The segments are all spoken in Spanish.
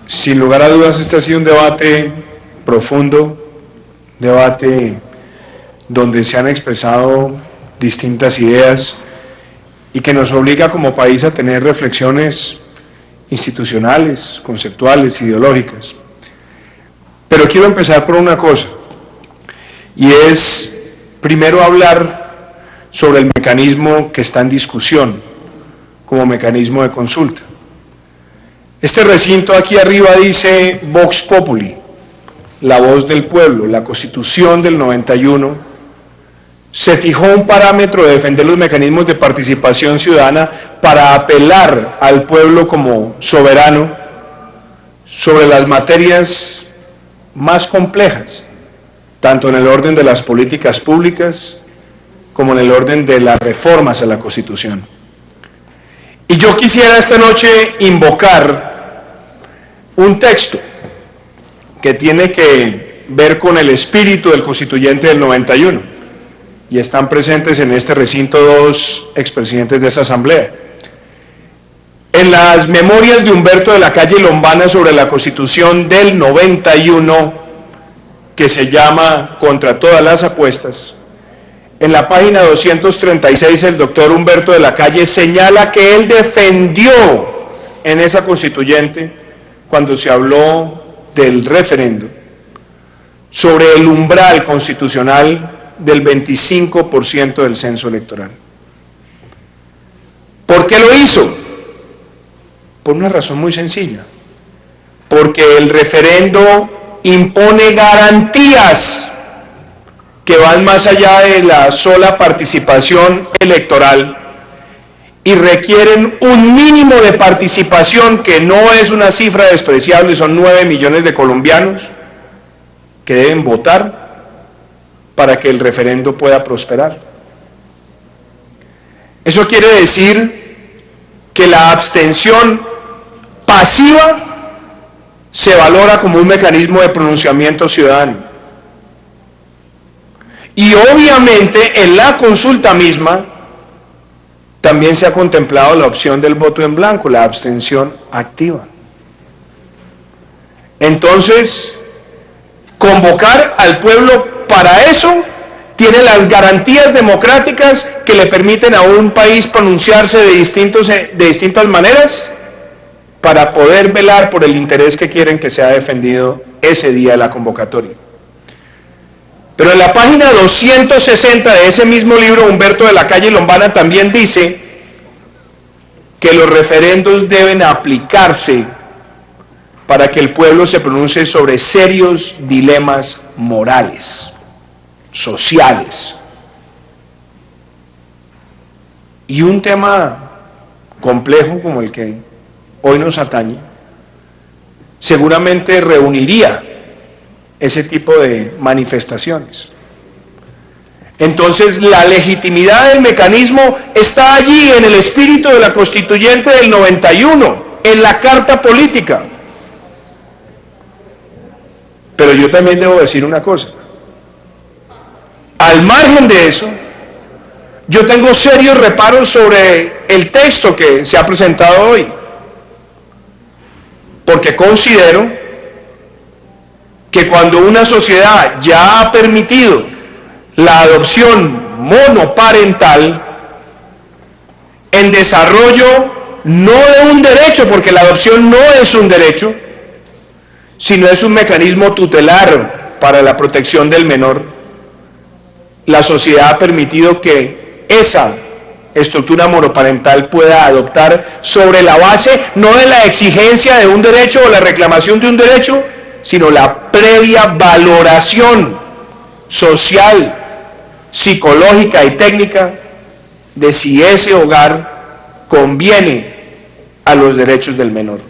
Sin lugar a dudas, este ha sido un debate profundo, debate donde se han expresado distintas ideas y que nos obliga como país a tener reflexiones institucionales, conceptuales, ideológicas. Pero quiero empezar por una cosa, y es primero hablar sobre el mecanismo que está en discusión como mecanismo de consulta. Este recinto aquí arriba dice Vox Populi, la voz del pueblo. La Constitución del 91 se fijó un parámetro de defender los mecanismos de participación ciudadana para apelar al pueblo como soberano sobre las materias más complejas, tanto en el orden de las políticas públicas como en el orden de las reformas a la Constitución. Y yo quisiera esta noche invocar un texto que tiene que ver con el espíritu del constituyente del 91, y están presentes en este recinto dos expresidentes de esa asamblea. En las memorias de Humberto de la Calle Lombana sobre la Constitución del 91, que se llama Contra todas las apuestas, en la página 236 el doctor Humberto de la Calle señala que él defendió en esa constituyente, cuando se habló del referendo, sobre el umbral constitucional del 25% del censo electoral. ¿Por qué lo hizo? Por una razón muy sencilla, porque el referendo impone garantías que van más allá de la sola participación electoral y requieren un mínimo de participación que no es una cifra despreciable, son 9 millones de colombianos que deben votar para que el referendo pueda prosperar. Eso quiere decir que la abstención pasiva se valora como un mecanismo de pronunciamiento ciudadano. Y obviamente en la consulta misma también se ha contemplado la opción del voto en blanco, la abstención activa. Entonces, convocar al pueblo para eso tiene las garantías democráticas que le permiten a un país pronunciarse de distintas maneras para poder velar por el interés que quieren que sea defendido ese día de la convocatoria. Pero en la página 260 de ese mismo libro, Humberto de la Calle Lombana también dice que los referendos deben aplicarse para que el pueblo se pronuncie sobre serios dilemas morales, sociales. Y un tema complejo como el que hoy nos atañe, seguramente reuniría ese tipo de manifestaciones. Entonces, la legitimidad del mecanismo está allí en el espíritu de la Constituyente del 91, en la Carta Política. Pero yo también debo decir una cosa. Al margen de eso, yo tengo serios reparos sobre el texto que se ha presentado hoy, porque considero que cuando una sociedad ya ha permitido la adopción monoparental en desarrollo no de un derecho, porque la adopción no es un derecho, sino es un mecanismo tutelar para la protección del menor, la sociedad ha permitido que esa estructura monoparental pueda adoptar sobre la base no de la exigencia de un derecho o la reclamación de un derecho, sino la previa valoración social, psicológica y técnica de si ese hogar conviene a los derechos del menor.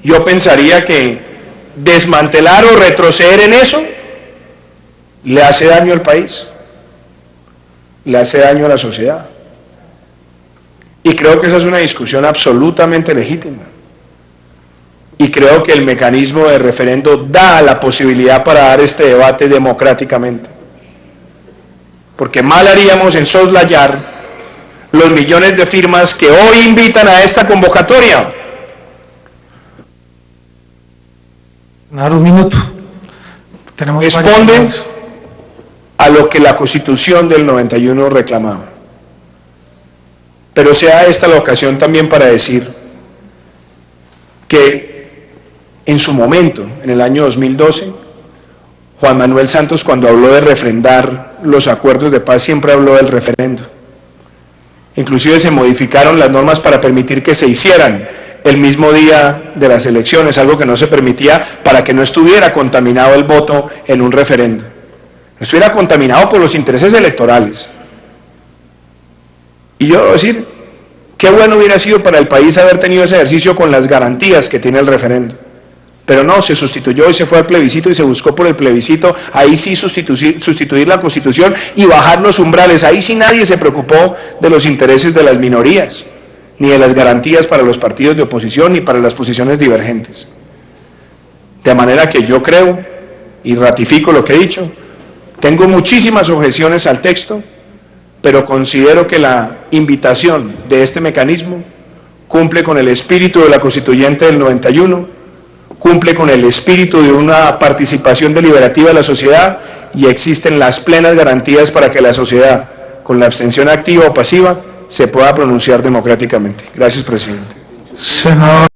Yo pensaría que desmantelar o retroceder en eso le hace daño al país, le hace daño a la sociedad. Y creo que esa es una discusión absolutamente legítima. Y creo que el mecanismo de referendo da la posibilidad para dar este debate democráticamente. Porque mal haríamos en soslayar los millones de firmas que hoy invitan a esta convocatoria. Senador, un minuto. Tenemos responde a lo que la Constitución del 91 reclamaba. Pero sea esta la ocasión también para decir que en su momento, en el año 2012, Juan Manuel Santos, cuando habló de refrendar los acuerdos de paz, siempre habló del referendo. Inclusive se modificaron las normas para permitir que se hicieran el mismo día de las elecciones, algo que no se permitía para que no estuviera contaminado el voto en un referendo. No estuviera contaminado por los intereses electorales. Y yo debo decir, qué bueno hubiera sido para el país haber tenido ese ejercicio con las garantías que tiene el referendo. Pero no, se sustituyó y se fue al plebiscito y se buscó por el plebiscito, ahí sí sustituir la Constitución y bajar los umbrales, ahí sí nadie se preocupó de los intereses de las minorías, ni de las garantías para los partidos de oposición, ni para las posiciones divergentes. De manera que yo creo, y ratifico lo que he dicho, tengo muchísimas objeciones al texto, pero considero que la invitación de este mecanismo cumple con el espíritu de la Constituyente del 91, cumple con el espíritu de una participación deliberativa de la sociedad y existen las plenas garantías para que la sociedad, con la abstención activa o pasiva, se pueda pronunciar democráticamente. Gracias, presidente. Senador.